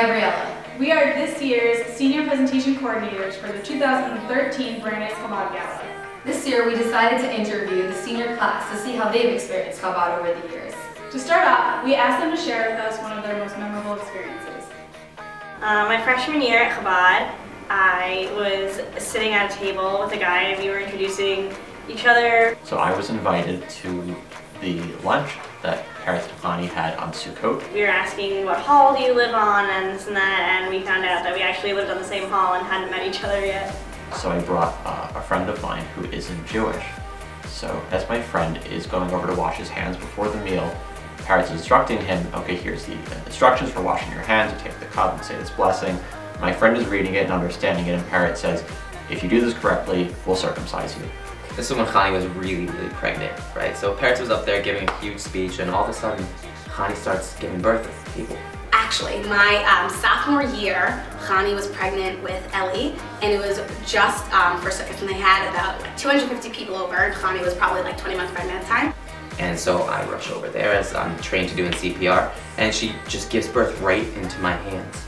Gabriella. We are this year's senior presentation coordinators for the 2013 Brandeis Chabad Gala. This year we decided to interview the senior class to see how they've experienced Chabad over the years. To start off, we asked them to share with us one of their most memorable experiences. My freshman year at Chabad, I was sitting at a table with a guy and we were introducing each other. So I was invited to the lunch that Peretz and Chanie had on Sukkot. We were asking what hall do you live on and this and that, and we found out that we actually lived on the same hall and hadn't met each other yet. So I brought a friend of mine who isn't Jewish. So as my friend is going over to wash his hands before the meal, Peretz is instructing him, okay, here's the instructions for washing your hands. You take the cup and say this blessing. My friend is reading it and understanding it, and Peretz says, if you do this correctly, we'll circumcise you. This is when Chanie was really pregnant, right? So Peretz was up there giving a huge speech, and all of a sudden, Chanie starts giving birth to people. Actually, my sophomore year, Chanie was pregnant with Ellie, and it was just for Sukkot, and they had about 250 people over, and Chanie was probably like 20 months pregnant at the time. And so I rush over there as I'm trained to do in CPR, and she just gives birth right into my hands.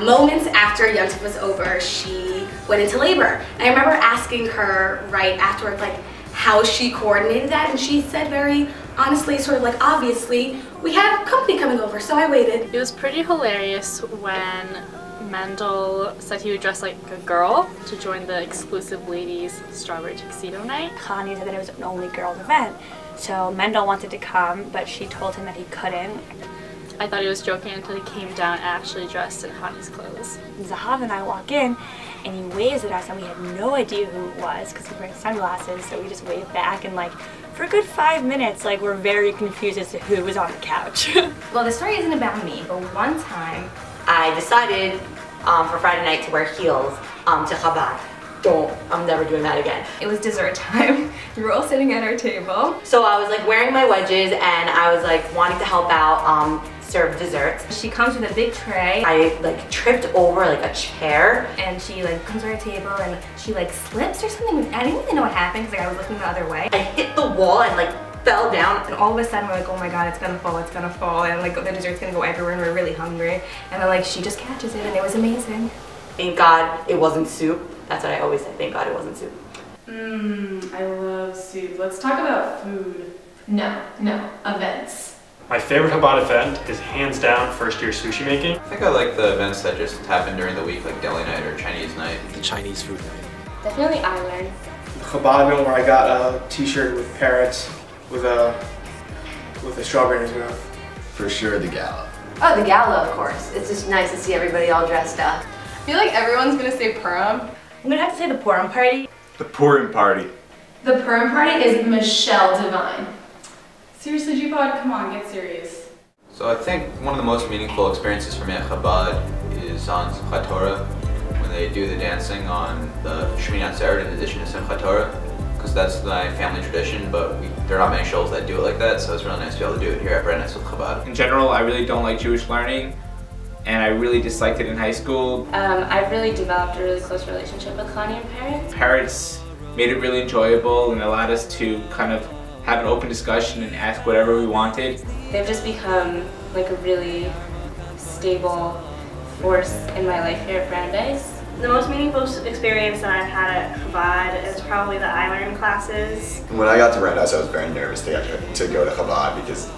Moments after Yontif was over, she went into labor. And I remember asking her right afterwards, like, how she coordinated that, and she said very honestly, sort of like, obviously, we have company coming over, so I waited. It was pretty hilarious when Mendel said he would dress like a girl to join the exclusive ladies strawberry tuxedo night. Chanie said that it was an only girls event, so Mendel wanted to come, but she told him that he couldn't. I thought he was joking until he came down actually dressed in Chanie's clothes. Zahav and I walk in, and he waves at us, and we had no idea who it was because he's wearing sunglasses, so we just waved back, and like, for a good 5 minutes, like, we're very confused as to who was on the couch. Well, the story isn't about me, but one time I decided for Friday night to wear heels to Chabad. I'm never doing that again. It was dessert time. We were all sitting at our table. So I was like wearing my wedges and I was like wanting to help out serve desserts. She comes with a big tray. I like tripped over like a chair and she like comes to our table and she like slips or something. I didn't even know what happened because like, I was looking the other way. I hit the wall and like fell down, and all of a sudden we're like, oh my god, it's gonna fall, and like the dessert's gonna go everywhere and we're really hungry. And then like she just catches it and it was amazing. Thank God it wasn't soup. That's what I always say, thank God it wasn't soup. I love soup. Let's talk about food. No, events. My favorite Chabad event is hands down first year sushi making. I think I like the events that just happen during the week, like deli night or Chinese night. The Chinese food night. Definitely Ireland. The Chabad event where I got a t-shirt with Peretz with a strawberry in his mouth. For sure the Gala. Oh, the Gala, of course. It's just nice to see everybody all dressed up. I feel like everyone's gonna say Purim. I'm gonna have to say the Purim party. The Purim party. The Purim party is Michelle Divine. Seriously, G-Pod, come on, get serious. So I think one of the most meaningful experiences for me at Chabad is on Simchat Torah, when they do the dancing on the Shmini Atzeret in addition to Simchat Torah, because that's my family tradition, but there are not many shuls that do it like that, so it's really nice to be able to do it here at Brandeis with Chabad. In general, I really don't like Jewish learning, and I really disliked it in high school. I've really developed a really close relationship with Chanie and Peretz. Peretz made it really enjoyable and allowed us to kind of have an open discussion and ask whatever we wanted. They've just become like a really stable force in my life here at Brandeis. The most meaningful experience that I've had at Chabad is probably the I-Learn classes. When I got to Brandeis, I was very nervous to go to Chabad because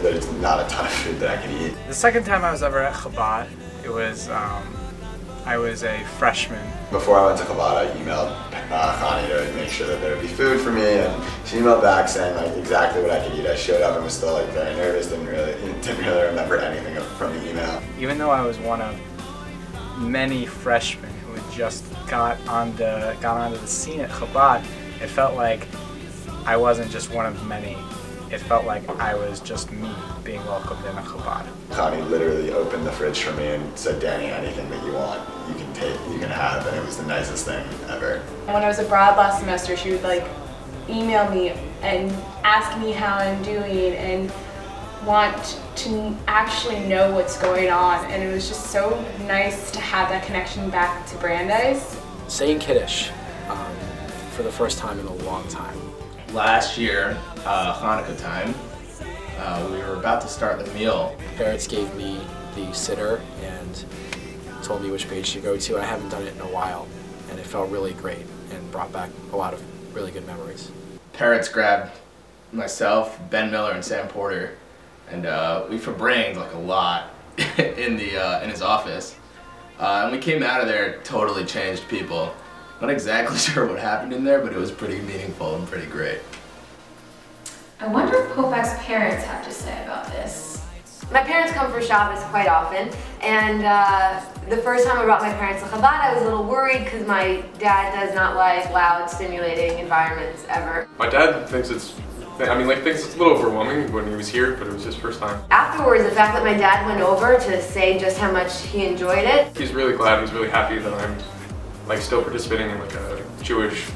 there's not a ton of food that I can eat. The second time I was ever at Chabad, it was, I was a freshman. Before I went to Chabad, I emailed Chanie to make sure that there would be food for me, and she emailed back saying like exactly what I could eat. I showed up and was still like very nervous, didn't really remember anything from the email. Even though I was one of many freshmen who had just got onto the scene at Chabad, it felt like I wasn't just one of many. It felt like I was just me being welcomed in a Chabad. Chanie literally opened the fridge for me and said, Danny, anything that you want, you can take, you can have, and it was the nicest thing ever. When I was abroad last semester, she would like email me and ask me how I'm doing and want to actually know what's going on, and it was just so nice to have that connection back to Brandeis. Saying Kiddush for the first time in a long time. Last year, Hanukkah time, we were about to start the meal. Peretz gave me the sitter and told me which page to go to. I haven't done it in a while, and it felt really great and brought back a lot of really good memories. Peretz grabbed myself, Ben Miller, and Sam Porter, and we Febranged like a lot in his office. And we came out of there totally changed people. Not exactly sure what happened in there, but it was pretty meaningful and pretty great. I wonder what Popek's parents have to say about this. My parents come for Shabbos quite often, and the first time I brought my parents to Chabad, I was a little worried because my dad does not like loud, stimulating environments ever. My dad thinks it's a little overwhelming when he was here, but it was his first time. Afterwards, the fact that my dad went over to say just how much he enjoyed it. He's really glad, he's really happy that I'm still participating in a Jewish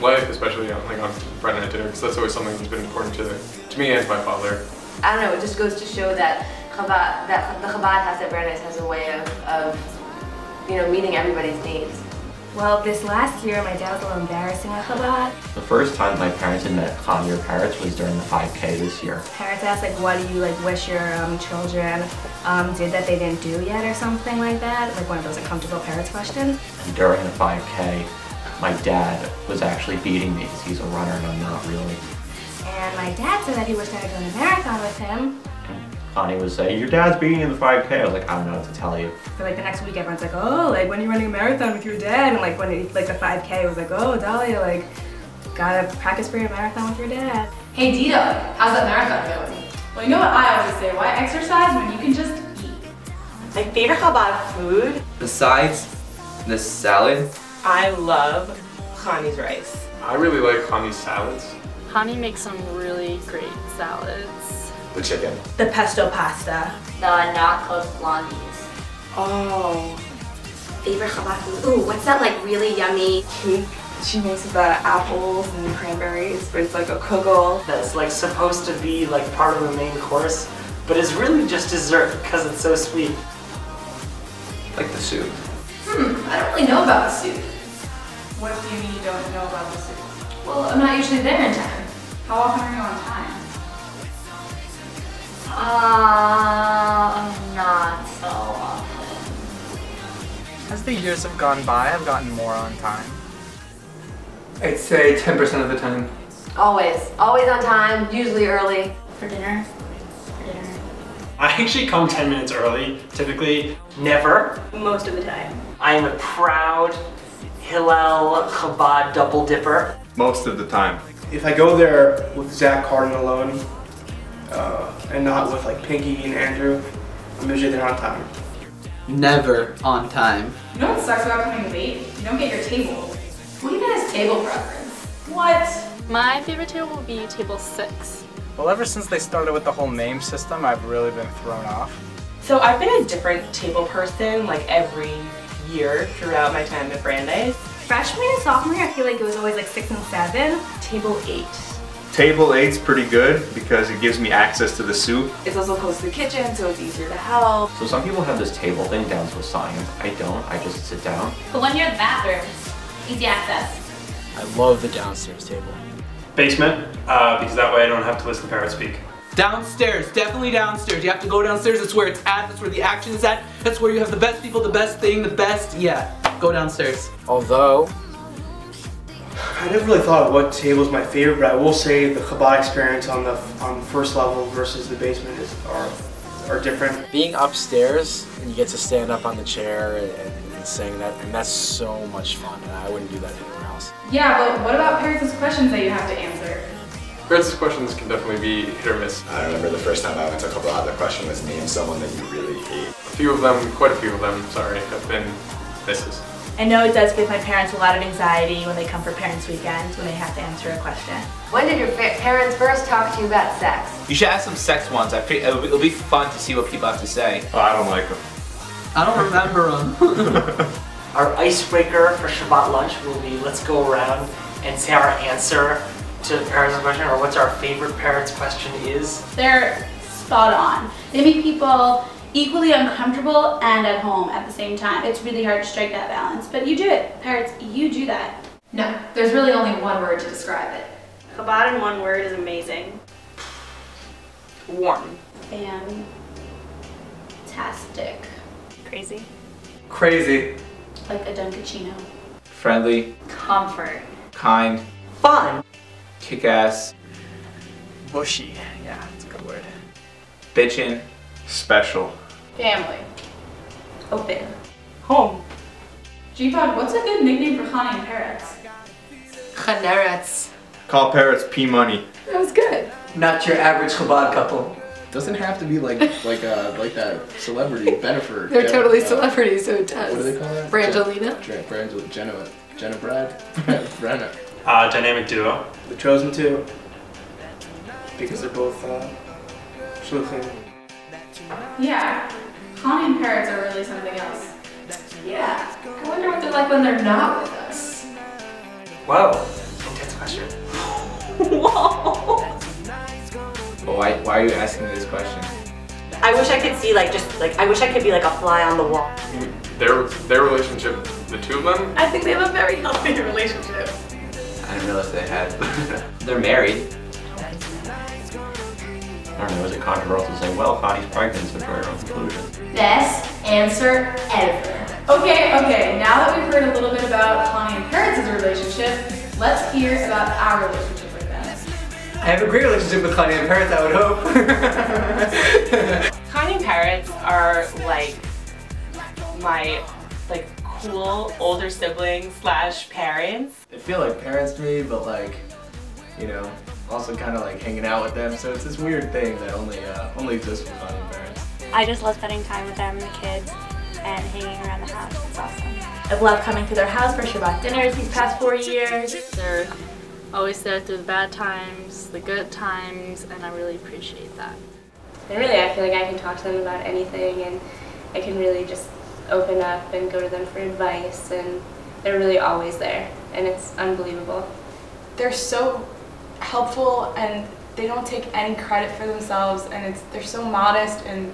life, especially on Friday night dinner, because that's always something that's been important to me and my father. I don't know, it just goes to show that the Chabad House at Brandeis has a way of meeting everybody's needs. Well, this last year, my dad was a little embarrassing at Chabad. The first time my parents had met Chanie or Peretz was during the 5K this year. Parents asked, what do you wish your children did that they didn't do yet or something like that? One of those uncomfortable parents questions. And during the 5K, my dad was actually beating me because he's a runner and I'm not really. And my dad said that he wished I had done a marathon with him. Chanie was saying, your dad's beating you in the 5K. I was like, I don't know what to tell you. So the next week everyone's like, oh, when are you running a marathon with your dad? And when the 5K was like, oh, Dahlia, gotta practice for your marathon with your dad. Hey Dita, how's that marathon going? Well, you know what I always say, why exercise when you can just eat? My favorite Chabad food? Besides the salad? I love Chanie's rice. I really like Chanie's salads. Chanie makes some really great salads. The chicken. The pesto pasta. The not-cooked blondies. Oh. Favorite Chabad food? Ooh, what's that really yummy cake? She makes the apples and cranberries, but it's a kugel. That's supposed to be part of the main course, but it's really just dessert because it's so sweet. Like the soup. I don't really know about the soup. What do you mean you don't know about the soup? Well, I'm not usually there in time. How often are you on time? Not so often. As the years have gone by, I've gotten more on time. I'd say 10% of the time. Always on time, usually early. For dinner? I actually come 10 minutes early, typically. Never. Most of the time. I am a proud Hillel Chabad double dipper. Most of the time. If I go there with Zach Cardin alone, and not with Pinky and Andrew, I'm usually there on time. Never on time. You know what sucks about coming late? You don't get your table. Who even has table preference? What? My favorite table will be table 6. Well, ever since they started with the whole name system, I've really been thrown off. So I've been a different table person every year throughout my time at Brandeis. Freshman and sophomore year, I feel it was always 6 and 7. Table 8. Table 8's pretty good because it gives me access to the soup. It's also close to the kitchen, so it's easier to help. So some people have this table thing down to a science. I don't, I just sit down. But when you're in the bathroom, easy access. I love the downstairs table. Basement, because that way I don't have to listen to parents speak. Downstairs, definitely downstairs. You have to go downstairs, that's where it's at, that's where the action is at, that's where you have the best people, the best thing, the best, yeah. Go downstairs. Although, I never really thought of what table is my favorite, but I will say the Chabad experience on the first level versus the basement are different. Being upstairs and you get to stand up on the chair and sing that, and that's so much fun, and I wouldn't do that anywhere else. Yeah, but what about parents' questions that you have to answer? Parents' questions can definitely be hit or miss. I remember the first time I went to Chabad, the question was name someone that you really hate. Quite a few of them, sorry, have been misses. I know it does give my parents a lot of anxiety when they come for parents' weekends when they have to answer a question. When did your parents first talk to you about sex? You should ask some sex ones. It'll be fun to see what people have to say. Oh, I don't like them. I don't remember them. Our icebreaker for Shabbat lunch will be let's go around and say our answer to the parents' question, or what's our favorite parents' question is. They're spot on. They make people equally uncomfortable and at home at the same time. It's really hard to strike that balance, but you do it. Parents, you do that. No, there's really only one word to describe it. Chabad in one word is amazing. Warm. Fantastic. Crazy. Crazy. Like a Dunkachino. Friendly. Comfort. Kind. Fun. Kick-ass. Bushy. Yeah, that's a good word. Bitchin'. Special. Family. Open. Home. G-Pod, what's a good nickname for Chanie and Peretz? Chaneretz. Call Peretz P-Money. That was good. Not your average Chabad couple. Doesn't have to be like that celebrity Bennifer. They're totally celebrities, so it does. What do they call that? Brangelina? Jenna Brad? Brenna. Dynamic duo. The Chosen Two. Because they're both shluchim. Yeah. Chanie and Peretz are really something else. Yeah. I wonder what they're like when they're not with us. Whoa. Intense question. Whoa. But why are you asking me this question? I wish I could see I wish I could be like a fly on the wall. Their relationship, the two of them? I think they have a very healthy relationship. I didn't realize they had. They're married. I don't know, is it controversial to say, well, Chanie's pregnant, so draw your own conclusion? Best answer ever. Okay, now that we've heard a little bit about Chanie and Peretz's relationship, let's hear about our relationship with them. I have a great relationship with Chanie and Peretz, I would hope. Chanie and Peretz are like my cool older siblings / parents. They feel like parents to me, but also kind of like hanging out with them. So it's this weird thing that only exists with Chanie and Peretz. I just love spending time with them and the kids and hanging around the house. It's awesome. I've loved coming to their house for Shabbat dinners these past 4 years. They're always there through the bad times, the good times, and I really appreciate that. And really, I feel like I can talk to them about anything, and I can really just open up and go to them for advice, and they're really always there, and it's unbelievable. They're so helpful, and they don't take any credit for themselves, and they're so modest, and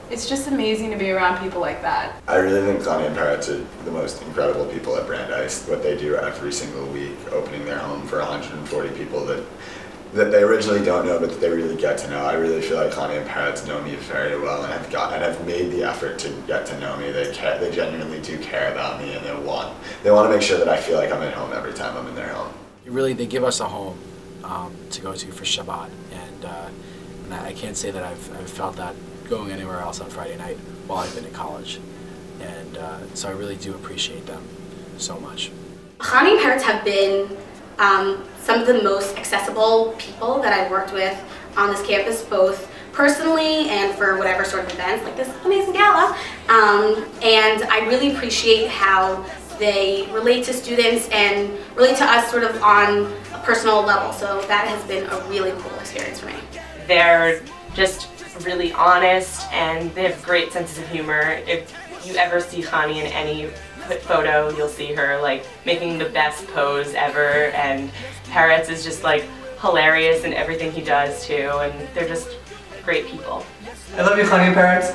it's just amazing to be around people like that. I really think Chanie and Peretz are the most incredible people at Brandeis. What they do every single week, opening their home for 140 people that they originally don't know, but that they really get to know. I really feel like Chanie and Peretz know me very well and have made the effort to get to know me. They genuinely do care about me, and they want to make sure that I feel like I'm at home every time I'm in their home. They give us a home to go to for Shabbat, and I can't say that I've felt that going anywhere else on Friday night while I've been in college, and so I really do appreciate them so much. Chanie and Peretz have been some of the most accessible people that I've worked with on this campus, both personally and for whatever sort of events like this amazing gala. And I really appreciate how they relate to students and relate to us sort of on a personal level. So that has been a really cool experience for me. They're just really honest, and they have great senses of humor. If you ever see Chanie in any photo, you'll see her making the best pose ever, and Peretz is just hilarious in everything he does too, and they're just great people. I love you, Chanie and Peretz.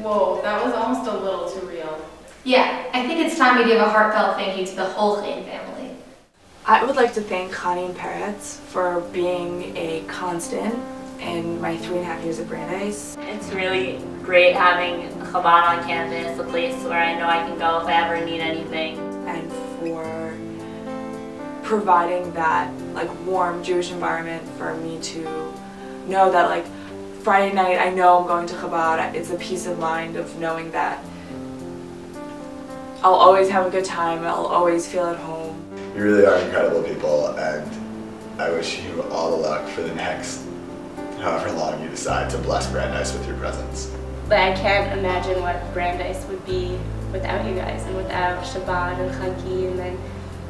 Whoa, that was almost a little too real. Yeah, I think it's time we give a heartfelt thank you to the whole Chanie family. I would like to thank Chanie and Peretz for being a constant in my 3.5 years at Brandeis. It's really great having Chabad on campus, a place where I know I can go if I ever need anything. And for providing that warm Jewish environment for me to know that Friday night I know I'm going to Chabad. It's a peace of mind of knowing that I'll always have a good time, I'll always feel at home. You really are incredible people, and I wish you all the luck for the next however long you decide to bless Brandeis with your presence. But I can't imagine what Brandeis would be without you guys, and without Chabad and Chanie, and then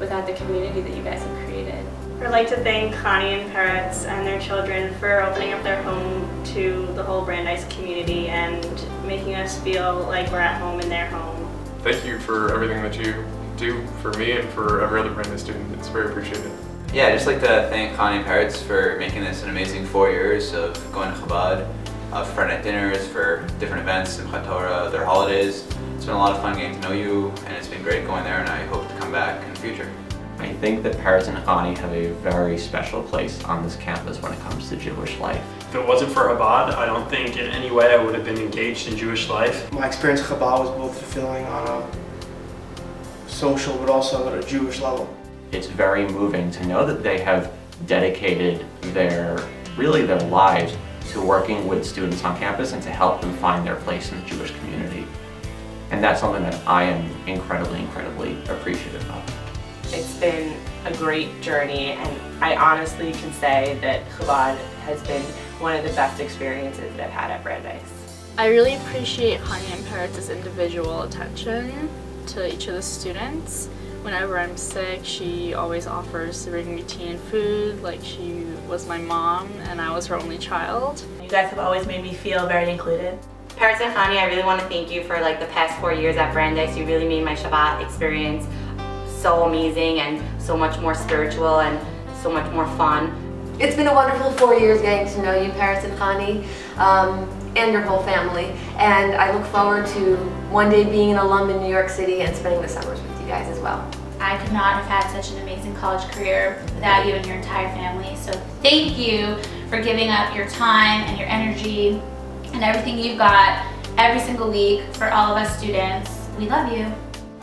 without the community that you guys have created. I'd like to thank Chanie and Peretz and their children for opening up their home to the whole Brandeis community and making us feel like we're at home in their home. Thank you for everything that you do for me and for every other Brandeis student. It's very appreciated. Yeah, I'd just like to thank Chanie and Peretz for making this an amazing 4 years of going to Chabad, Friday night dinners, for different events, Simchat Torah, their holidays. It's been a lot of fun getting to know you, and it's been great going there, and I hope to come back in the future. I think that Peretz and Chanie have a very special place on this campus when it comes to Jewish life. If it wasn't for Chabad, I don't think in any way I would have been engaged in Jewish life. My experience at Chabad was both fulfilling on a social but also at a Jewish level. It's very moving to know that they have dedicated their lives to working with students on campus and to help them find their place in the Jewish community. And that's something that I am incredibly, incredibly appreciative of. It's been a great journey, and I honestly can say that Chabad has been one of the best experiences that I've had at Brandeis. I really appreciate Chanie and Peretz's individual attention to each of the students. Whenever I'm sick, she always offers to bring me tea and food, like she was my mom and I was her only child. You guys have always made me feel very included. Peretz and Chanie, I really want to thank you for the past 4 years at Brandeis. You really made my Shabbat experience so amazing and so much more spiritual and so much more fun. It's been a wonderful 4 years getting to know you, Peretz and Chanie, and your whole family. And I look forward to one day being an alum in New York City and spending the summers with you guys as well. I could not have had such an amazing college career without you and your entire family. So thank you for giving up your time and your energy and everything you've got every single week for all of us students. We love you.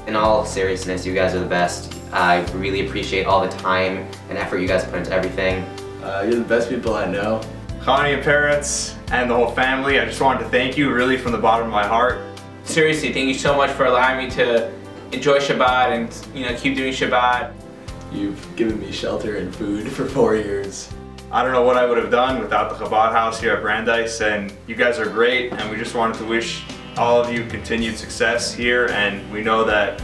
In all seriousness, you guys are the best. I really appreciate all the time and effort you guys put into everything. You're the best people I know. Chanie and Peretz and the whole family, I just wanted to thank you really from the bottom of my heart. Seriously, thank you so much for allowing me to enjoy Shabbat and keep doing Shabbat. You've given me shelter and food for 4 years. I don't know what I would have done without the Chabad House here at Brandeis, and you guys are great, and we just wanted to wish all of you continued success here, and we know that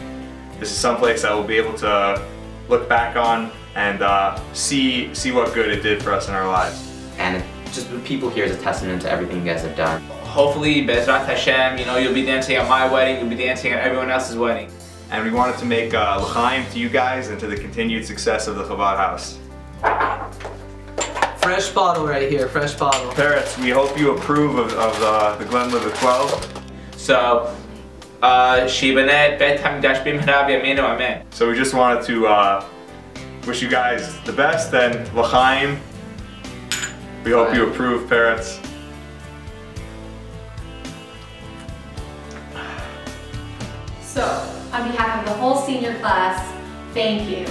this is someplace that we'll be able to look back on and see what good it did for us in our lives. And just the people here is a testament to everything you guys have done. Hopefully, Bezrat Hashem, you'll be dancing at my wedding, you'll be dancing at everyone else's wedding. And we wanted to make l'chaim to you guys and to the continued success of the Chabad House. Fresh bottle right here, fresh bottle. Peretz, we hope you approve of the Glenlivet 12. So, Shibanet, Bet Hamdash Bimhra B'Yameinu Amen. So we just wanted to wish you guys the best and l'chaim. We hope you approve, Peretz. So, on behalf of the whole senior class, thank you.